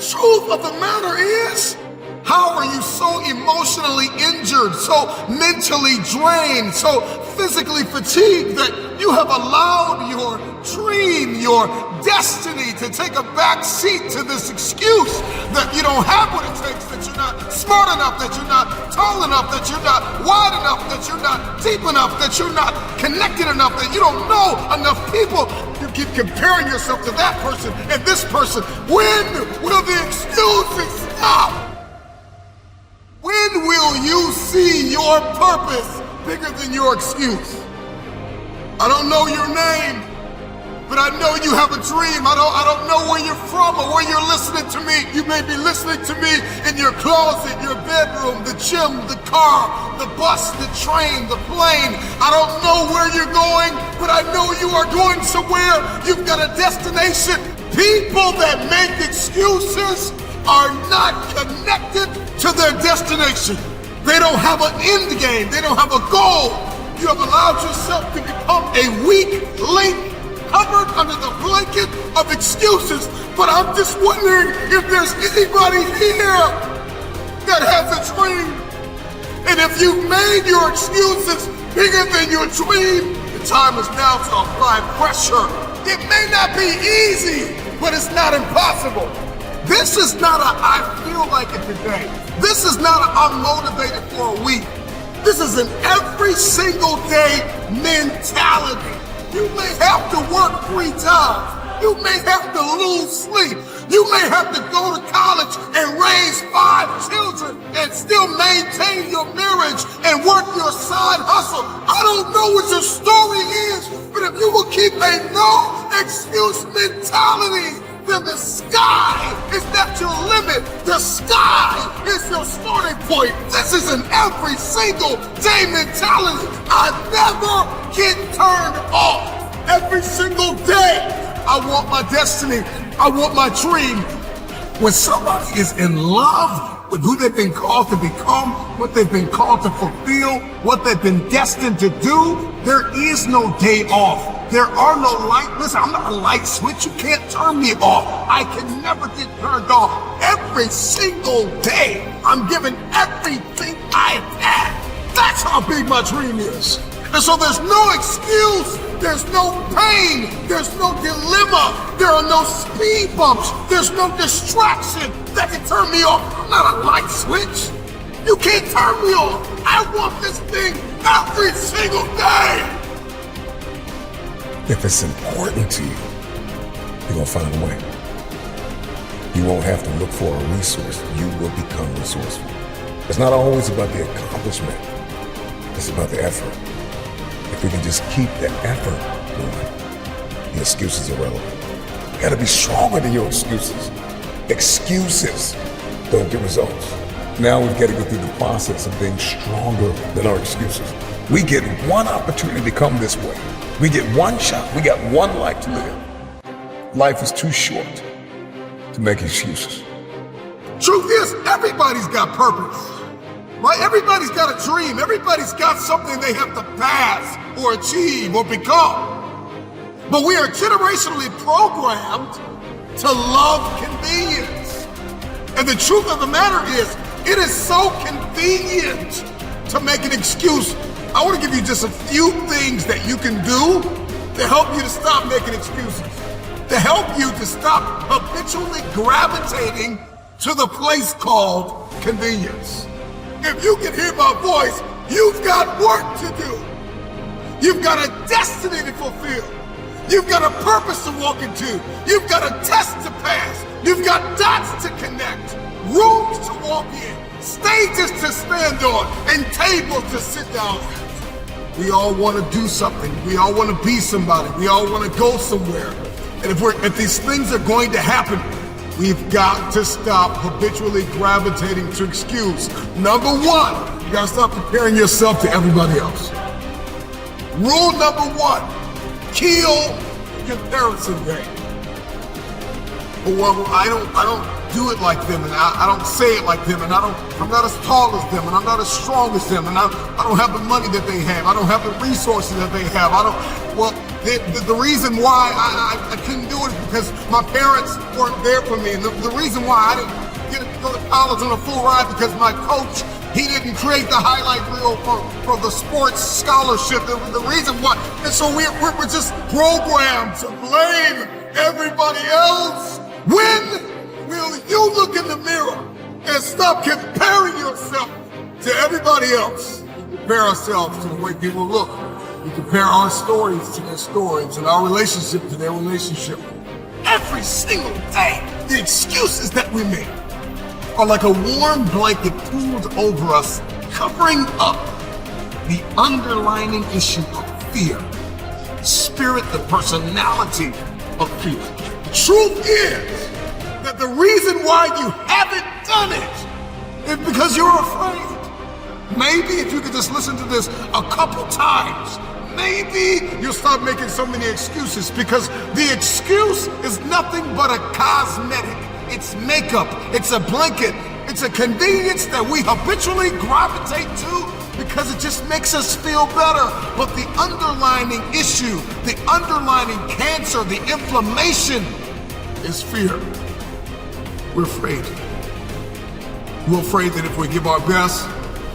truth of the matter is, how are you so emotionally injured, so mentally drained, so physically fatigued that you have allowed your dream, your destiny to take a back seat to this excuse that you don't have what it takes, that you're not smart enough, that you're not tall enough, that you're not wide enough, that you're not deep enough, that you're not connected enough, that you don't know enough people. You keep comparing yourself to that person and this person. When will the excuses stop? When will you see your purpose bigger than your excuse? I don't know your name, but I know you have a dream. I don't know where you're from or where you're listening to me. You may be listening to me in your closet, your bedroom, the gym, the car, the bus, the train, the plane. I don't know where you're going, but I know you are going somewhere. You've got a destination. People that make excuses are not connected to their destination. They don't have an end game. They don't have a goal. You have allowed yourself to become a weak link covered under the blanket of excuses. But I'm just wondering if there's anybody here that has a dream. And if you've made your excuses bigger than your dream, the time is now to apply pressure. It may not be easy, but it's not impossible. This is not a I feel like it today. This is not a I'm motivated for a week. This is an every single day mentality. You may have to work 3 times. You may have to lose sleep. You may have to go to college and raise 5 children and still maintain your marriage and work your side hustle. I don't know what your story is, but if you will keep a no excuse mentality, then the sky is not your limit. The sky is your starting point. This is an every single day mentality. I never get turned off. Every single day, I want my destiny. I want my dream. When somebody is in love with who they've been called to become, what they've been called to fulfill, what they've been destined to do, there is no day off. There are no listen, I'm not a light switch. You can't turn me off. I can never get turned off. Every single day, I'm giving everything I have. That's how big my dream is. And so there's no excuse. There's no pain. There's no dilemma. There are no speed bumps. There's no distraction that can turn me off. I'm not a light switch. You can't turn me off. I want this thing every single day. If it's important to you, you're going to find a way. You won't have to look for a resource. You will become resourceful. It's not always about the accomplishment. It's about the effort. If we can just keep the effort going, the excuses are relevant. You got to be stronger than your excuses. Excuses don't get results. Now we've got to go through the process of being stronger than our excuses. We get one opportunity to come this way. We get one shot. We got one life to live. Life is too short to make excuses. Truth is, everybody's got purpose, right? Everybody's got a dream. Everybody's got something they have to pass or achieve or become. But we are generationally programmed to love convenience. And the truth of the matter is, it is so convenient to make an excuse. I want to give you just a few things that you can do to help you to stop making excuses, to help you to stop habitually gravitating to the place called convenience. If you can hear my voice, you've got work to do. You've got a destiny to fulfill. You've got a purpose to walk into. You've got a test to pass. You've got dots to connect, rooms to walk in, stages to stand on, and tables to sit down at. We all want to do something. We all want to be somebody. We all want to go somewhere. And if these things are going to happen, we've got to stop habitually gravitating to excuse. Number 1, you got to stop comparing yourself to everybody else. Rule number 1, kill comparison game. Well, I don't do it like them, and I don't say it like them, and I'm not as tall as them, and I'm not as strong as them, and I don't have the money that they have. I don't have the resources that they have. The reason why I couldn't do it is because my parents weren't there for me. And the reason why I didn't get to go to college on a full ride because my coach, he didn't create the highlight reel for the sports scholarship. The reason why. And so we're just programmed to blame everybody else. When will you look in the mirror and stop comparing yourself to everybody else? We compare ourselves to the way people look. We compare our stories to their stories and our relationship to their relationship. Every single day, the excuses that we make are like a warm blanket pulled over us, covering up the underlying issue of fear, the spirit, the personality of fear. The truth is that the reason why you haven't done it is because you're afraid. Maybe if you could just listen to this a couple times, maybe you'll stop making so many excuses, because the excuse is nothing but a cosmetic. It's makeup, it's a blanket, it's a convenience that we habitually gravitate to because it just makes us feel better. But the underlying issue, the underlying cancer, the inflammation is fear. We're afraid. We're afraid that if we give our best,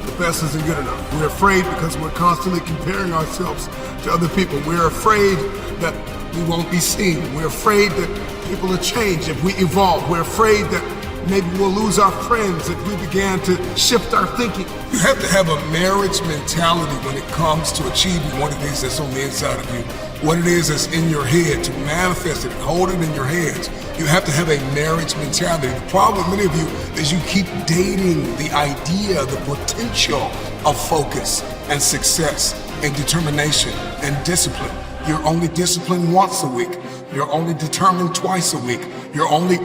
the best isn't good enough. We're afraid because we're constantly comparing ourselves to other people. We're afraid that we won't be seen. We're afraid that people will change if we evolve. We're afraid that maybe we'll lose our friends if we began to shift our thinking. You have to have a marriage mentality when it comes to achieving what it is that's on the inside of you, what it is that's in your head, to manifest it and hold it in your hands. You have to have a marriage mentality. The problem with many of you is you keep dating the idea, the potential of focus and success and determination and discipline. You're only disciplined once a week. You're only determined twice a week. You're only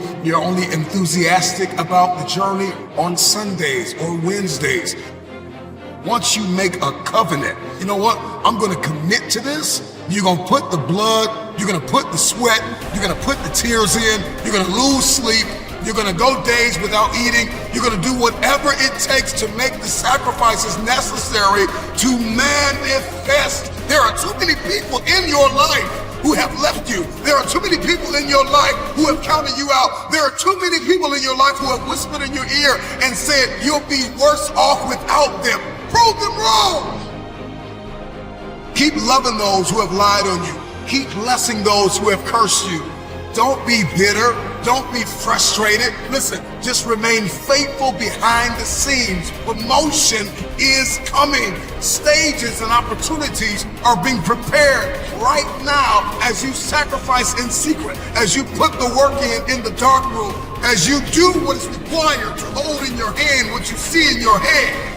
enthusiastic about the journey on Sundays or Wednesdays. Once you make a covenant, you know what? I'm gonna commit to this. You're gonna put the blood, you're gonna put the sweat, you're gonna put the tears in, you're gonna lose sleep, you're gonna go days without eating, you're gonna do whatever it takes to make the sacrifices necessary to manifest. There are too many people in your life who have left you. There are too many people in your life who have counted you out. There are too many people in your life who have whispered in your ear and said, you'll be worse off without them. Prove them wrong. Keep loving those who have lied on you. Keep blessing those who have cursed you. Don't be bitter. Don't be frustrated. Listen, just remain faithful behind the scenes. Promotion is coming. Stages and opportunities are being prepared right now as you sacrifice in secret, as you put the work in the dark room, as you do what is required to hold in your hand what you see in your head.